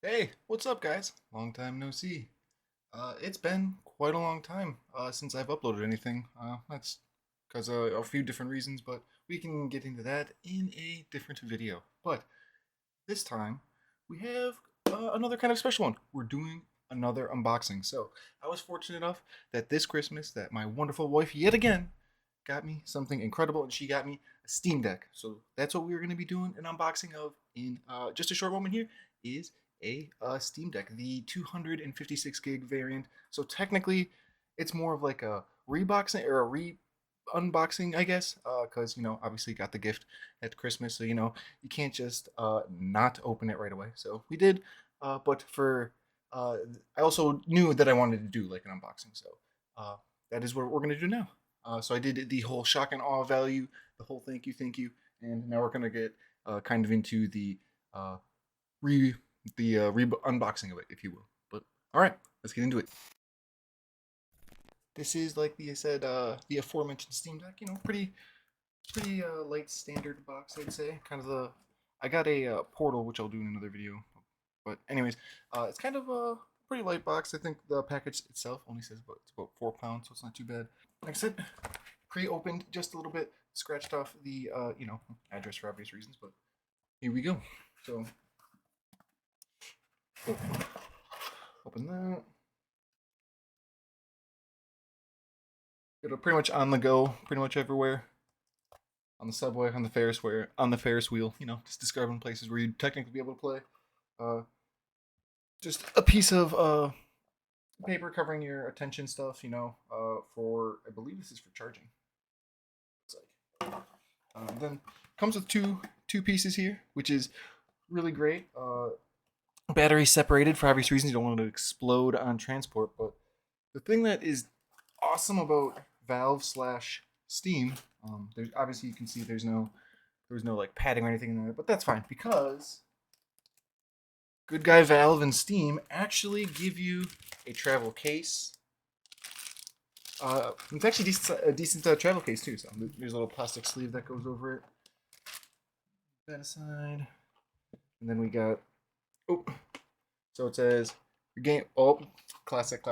Hey, what's up, guys? Long time no see. It's been quite a long time since I've uploaded anything. That's because a few different reasons, but we can get into that in a different video. But this time, we have another kind of special one. We're doing another unboxing. So I was fortunate enough that this Christmas, that my wonderful wife yet again got me something incredible, and she got me a Steam Deck. So that's what we're going to be doing an unboxing of in just a short moment here. Is a Steam Deck, the 256 gig variant. So technically, it's more of like a reboxing or a unboxing, I guess, because obviously got the gift at Christmas, so you can't just not open it right away. So we did, but for I also knew that I wanted to do like an unboxing, so uh, that is what we're gonna do now. So I did the whole shock and awe value, the whole thank you, and now we're gonna get kind of into the uh, re unboxing of it, if you will. But all right, let's get into it. This is like I said, the aforementioned Steam Deck. Pretty light standard box, I'd say. Kind of the I got a Portal, which I'll do in another video. But anyways, it's kind of a pretty light box. I think the package itself only says it's about 4 pounds, so it's not too bad. Like I said, pre-opened just a little bit, scratched off the address for obvious reasons. But here we go. So open that. It'll pretty much on the go, pretty much everywhere. On the subway, on the Ferris wheel. Just describing places where you'd technically be able to play. Uh, just a piece of paper covering your attention stuff. For I believe this is for charging. It's like then comes with two pieces here, which is really great. Battery separated for obvious reasons. You don't want it to explode on transport. But the thing that is awesome about Valve slash Steam, there's obviously you can see there's no like padding or anything in there, but that's fine because good guy Valve and Steam actually give you a travel case. It's actually a decent travel case too. So there's a little plastic sleeve that goes over it. That aside, and then we got oh, so it says your game. Oh, classic.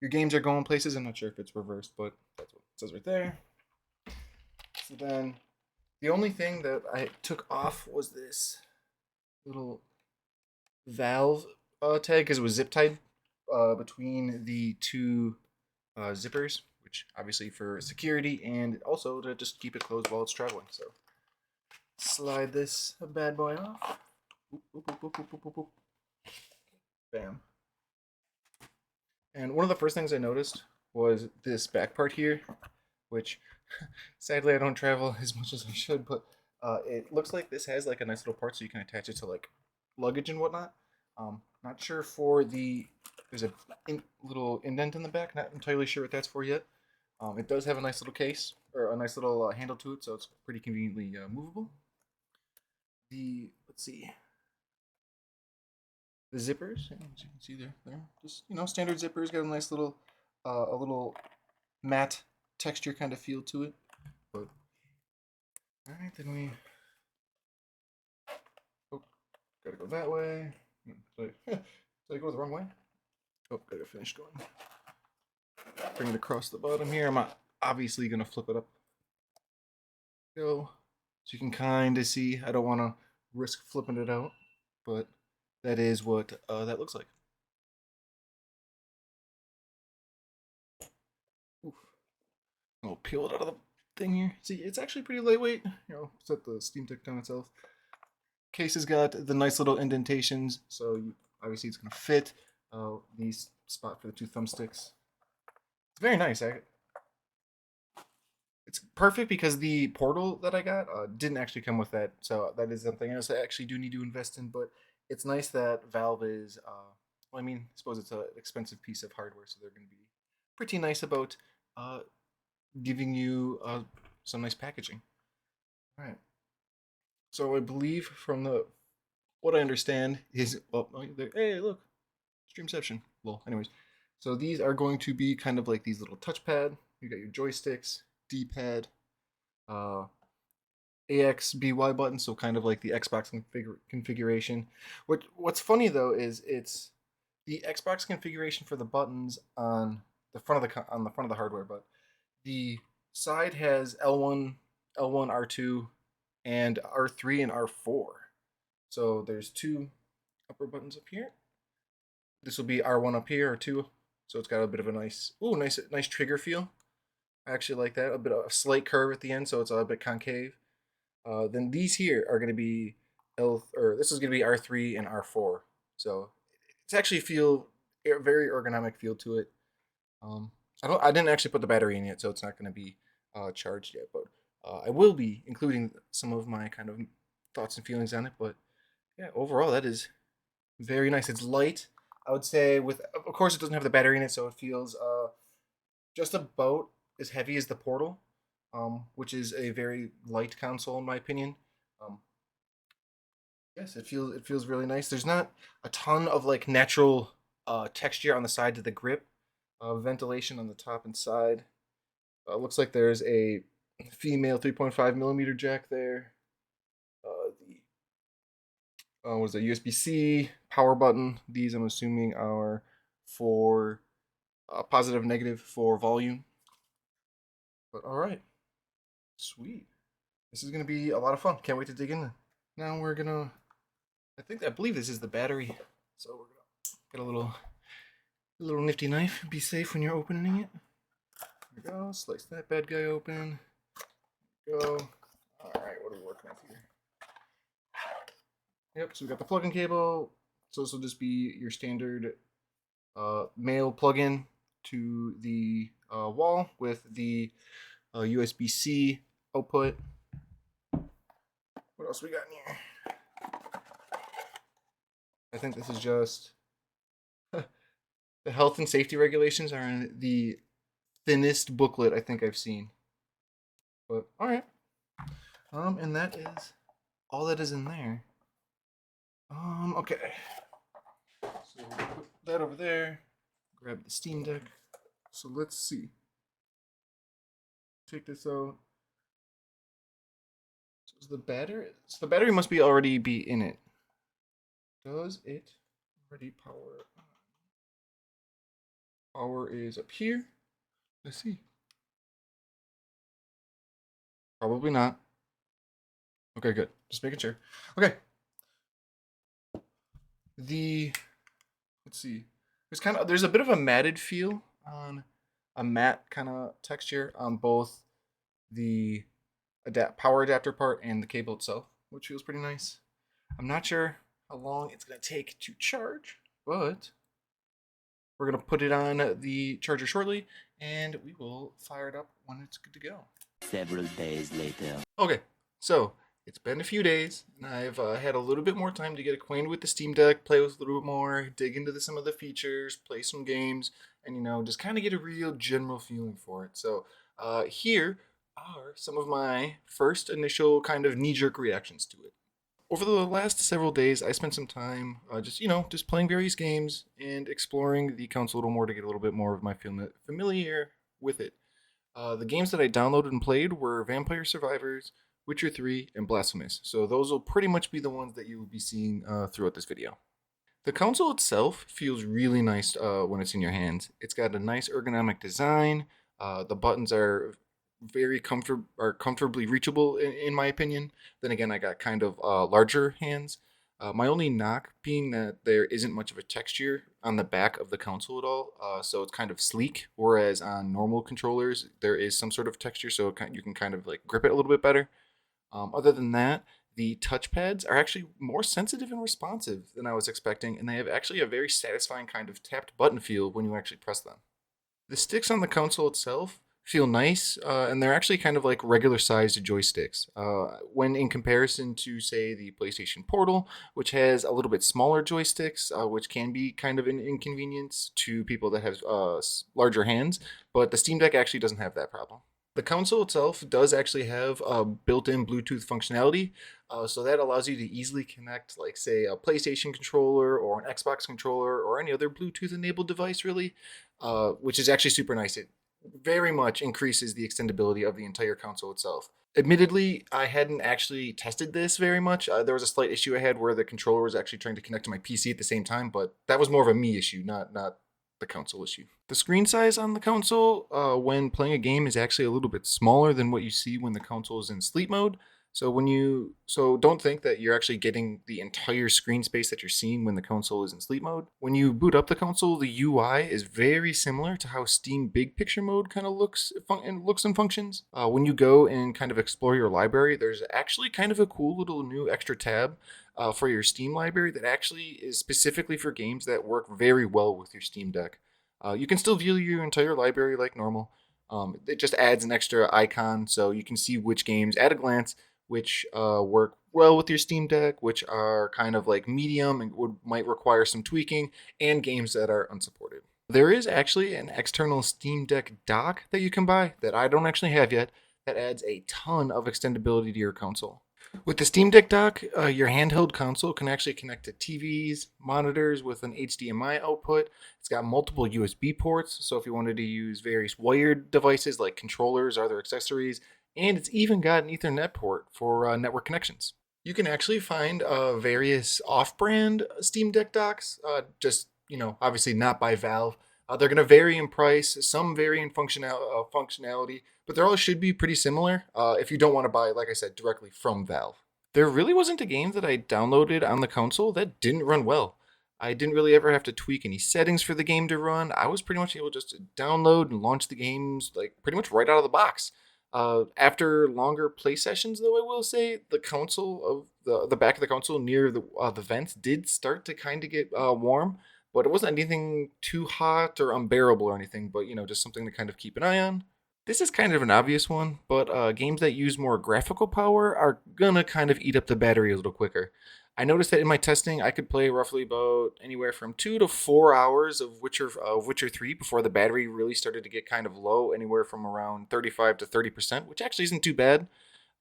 Your games are going places. I'm not sure if it's reversed, but that's what it says right there. So then, the only thing that I took off was this little valve tag because it was zip tied between the two zippers, which obviously for security and also to just keep it closed while it's traveling. So slide this bad boy off. Oop, oop, oop, oop, oop, oop, oop. Bam. And one of the first things I noticed was this back part here, which sadly I don't travel as much as I should, but it looks like this has like a nice little part so you can attach it to like luggage and whatnot. Not sure for there's a little indent in the back. Not entirely sure what that's for yet. It does have a nice little case or a nice little handle to it, so it's pretty conveniently movable. Let's see, the zippers, as you can see there, just standard zippers. Got a nice little, a little matte texture kind of feel to it. But all right, then oh, gotta go that way. Did I go the wrong way? Oh, gotta finish going. Bring it across the bottom here. I'm obviously gonna flip it up. Go, so you can kind of see. I don't want to risk flipping it out, but that is what that looks like. Oof. I'll peel it out of the thing here. See, it's actually pretty lightweight. Set the Steam Deck down itself. Case has got the nice little indentations, so obviously it's gonna fit. The spot for the two thumbsticks. It's very nice. It's perfect because the Portal that I got didn't actually come with that, so that is something else I actually do need to invest in. But it's nice that Valve is. Well, I mean, I suppose it's an expensive piece of hardware, so they're going to be pretty nice about uh, giving you some nice packaging. All right. So I believe from the what I understand is hey, look, Streamception. Well, anyways, so these are going to be kind of like these little touchpad. You got your joysticks, D-pad, uh, AXBY button, so kind of like the Xbox configuration. What's funny though is it's the Xbox configuration for the buttons on the front of on the front of the hardware, but the side has L1, L1, R2, and R3 and R4. So there's two upper buttons up here. This will be R1 up here, R2. So it's got a bit of a nice trigger feel. I actually like that. A bit of a slight curve at the end, so it's a bit concave. Then these here are going to be this is going to be R3 and R4. So it's actually very ergonomic feel to it. I didn't actually put the battery in yet, so it's not going to be charged yet. But I will be including some of my kind of thoughts and feelings on it. But yeah, overall that is very nice. It's light. I would say of course it doesn't have the battery in it, so it feels just about as heavy as the Portal, which is a very light console in my opinion. Um, yes, it feels really nice. There's not a ton of like natural texture on the sides of the grip, ventilation on the top and side. Looks like there's a female 3.5 millimeter jack there. Was a USB-C power button. These I'm assuming are for positive, negative for volume. But all right, sweet. This is gonna be a lot of fun. Can't wait to dig in. Now we're gonna. I believe this is the battery. So we're gonna get a little nifty knife. Be safe when you're opening it. There we go. Slice that bad guy open. Go. All right, what are we working with here? Yep. So we got the plug-in cable. So this will just be your standard male plug-in to the wall with the USB-C output. What else we got in here? I think this is just the health and safety regulations are in the thinnest booklet I think I've seen. But all right, and that is all that is in there. Okay. So we'll put that over there. Grab the Steam Deck. So let's see. Take this out. So the battery must be already be in it. Does it already power on? Power is up here. Let's see. Probably not. Okay, good. Just making sure. Okay. Let's see. There's a bit of a matted feel on a matte kind of texture on both the power adapter part and the cable itself, which feels pretty nice. I'm not sure how long it's going to take to charge, but we're going to put it on the charger shortly and we will fire it up when it's good to go. Several days later. Okay, so it's been a few days, and I've had a little bit more time to get acquainted with the Steam Deck, play with it a little bit more, dig into some of the features, play some games, and just kind of get a real general feeling for it. So here are some of my first initial kind of knee-jerk reactions to it. Over the last several days, I spent some time just playing various games and exploring the console a little more to get a little bit more of my familiar with it. The games that I downloaded and played were Vampire Survivors, Witcher 3, and Blasphemous. So those will pretty much be the ones that you will be seeing throughout this video. The console itself feels really nice when it's in your hands. It's got a nice ergonomic design. The buttons are comfortably reachable in my opinion. Then again, I got kind of larger hands. My only knock being that there isn't much of a texture on the back of the console at all, so it's kind of sleek, whereas on normal controllers there is some sort of texture, so you can kind of like grip it a little bit better. Other than that, the touchpads are actually more sensitive and responsive than I was expecting, and they have actually a very satisfying kind of tapped button feel when you actually press them. The sticks on the console itself feel nice, and they're actually kind of like regular sized joysticks. When in comparison to, say, the PlayStation Portal, which has a little bit smaller joysticks, which can be kind of an inconvenience to people that have larger hands, but the Steam Deck actually doesn't have that problem. The console itself does actually have built-in Bluetooth functionality, so that allows you to easily connect, like, say, a PlayStation controller or an Xbox controller or any other Bluetooth-enabled device, really, which is actually super nice. very much increases the extendability of the entire console itself. Admittedly, I hadn't actually tested this very much. There was a slight issue I had where the controller was actually trying to connect to my PC at the same time, but that was more of a me issue, not the console issue. The screen size on the console when playing a game is actually a little bit smaller than what you see when the console is in sleep mode. So don't think that you're actually getting the entire screen space that you're seeing when the console is in sleep mode. When you boot up the console, the UI is very similar to how Steam Big Picture mode kind of looks and functions. When you go and kind of explore your library, there's actually kind of a cool little new extra tab for your Steam library that actually is specifically for games that work very well with your Steam Deck. You can still view your entire library like normal. It just adds an extra icon so you can see which games at a glance which work well with your Steam Deck, which are kind of like medium and might require some tweaking, and games that are unsupported. There is actually an external Steam Deck dock that you can buy that I don't actually have yet that adds a ton of extendability to your console. With the Steam Deck dock, your handheld console can actually connect to TVs, monitors with an HDMI output. It's got multiple USB ports, so if you wanted to use various wired devices like controllers or other accessories, and it's even got an Ethernet port for network connections. You can actually find various off-brand Steam Deck docks, obviously not by Valve. They're going to vary in price, some vary in functionality, but they all should be pretty similar if you don't want to buy, like I said, directly from Valve. There really wasn't a game that I downloaded on the console that didn't run well. I didn't really ever have to tweak any settings for the game to run. I was pretty much able just to download and launch the games like pretty much right out of the box. After longer play sessions, though, I will say the console of the back of the console near the vents did start to kind of get warm, but it wasn't anything too hot or unbearable or anything. But just something to kind of keep an eye on. This is kind of an obvious one, but games that use more graphical power are gonna kind of eat up the battery a little quicker. I noticed that in my testing, I could play roughly about anywhere from 2 to 4 hours of Witcher 3 before the battery really started to get kind of low, anywhere from around 35 to 30%, which actually isn't too bad.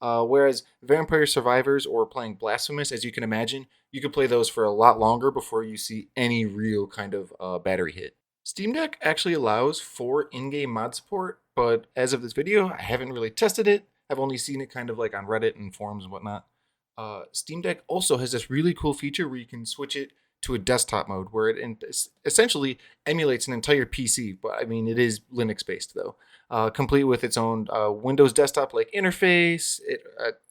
Whereas Vampire Survivors or playing Blasphemous, as you can imagine, you could play those for a lot longer before you see any real kind of battery hit. Steam Deck actually allows for in-game mod support, but as of this video, I haven't really tested it. I've only seen it kind of like on Reddit and forums and whatnot. Steam Deck also has this really cool feature where you can switch it to a desktop mode, where it essentially emulates an entire PC. But I mean, it is Linux based though, complete with its own Windows desktop like interface.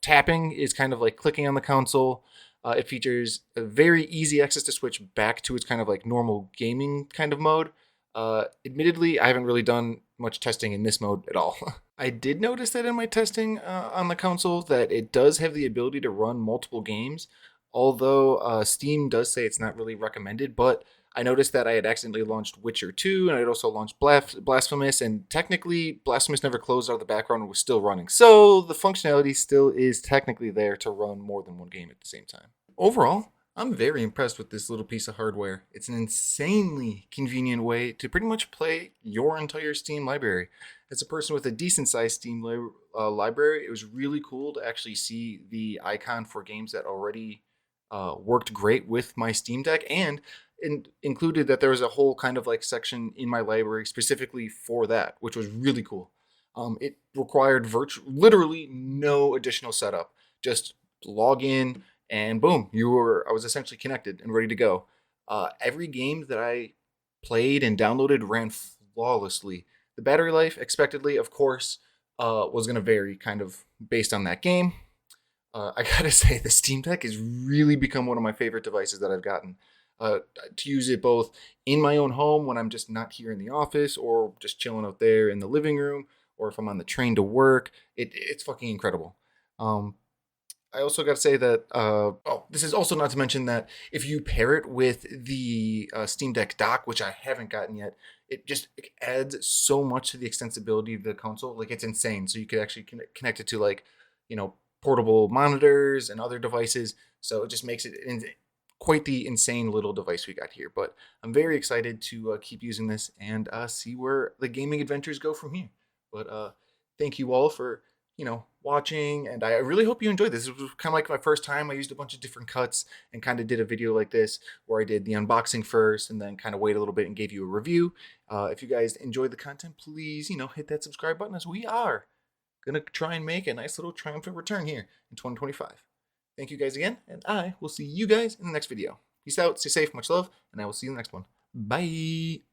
Tapping is kind of like clicking on the console. It features a very easy access to switch back to its kind of like normal gaming kind of mode. Admittedly, I haven't really done much testing in this mode at all. I did notice that in my testing on the console that it does have the ability to run multiple games, although Steam does say it's not really recommended. But I noticed that I had accidentally launched Witcher 2 and I had also launched Blasphemous, and technically Blasphemous never closed out of the background and was still running. So the functionality still is technically there to run more than one game at the same time. Overall, I'm very impressed with this little piece of hardware. It's an insanely convenient way to pretty much play your entire Steam library. As a person with a decent sized Steam library, it was really cool to actually see the icon for games that already worked great with my Steam Deck, and included that there was a whole kind of like section in my library specifically for that, which was really cool. It required literally no additional setup. Just log in, and boom, I was essentially connected and ready to go. Every game that I played and downloaded ran flawlessly. The battery life, expectedly, of course, was going to vary kind of based on that game. I gotta say, the Steam Deck has really become one of my favorite devices that I've gotten. To use it both in my own home when I'm just not here in the office, or just chilling out there in the living room, or if I'm on the train to work. It's fucking incredible. I also got to say that, this is also not to mention that if you pair it with the Steam Deck dock, which I haven't gotten yet, it adds so much to the extensibility of the console. Like, it's insane. So you could actually connect it to, like, portable monitors and other devices. So it just makes it quite the insane little device we got here. But I'm very excited to keep using this and see where the gaming adventures go from here. But thank you all for, watching, and I really hope you enjoyed this. This was kind of like my first time. I used a bunch of different cuts and kind of did a video like this where I did the unboxing first and then kind of wait a little bit and gave you a review. If you guys enjoyed the content, please, hit that subscribe button, as we are gonna try and make a nice little triumphant return here in 2025. Thank you guys again, and I will see you guys in the next video. Peace out, stay safe, much love, and I will see you in the next one. Bye!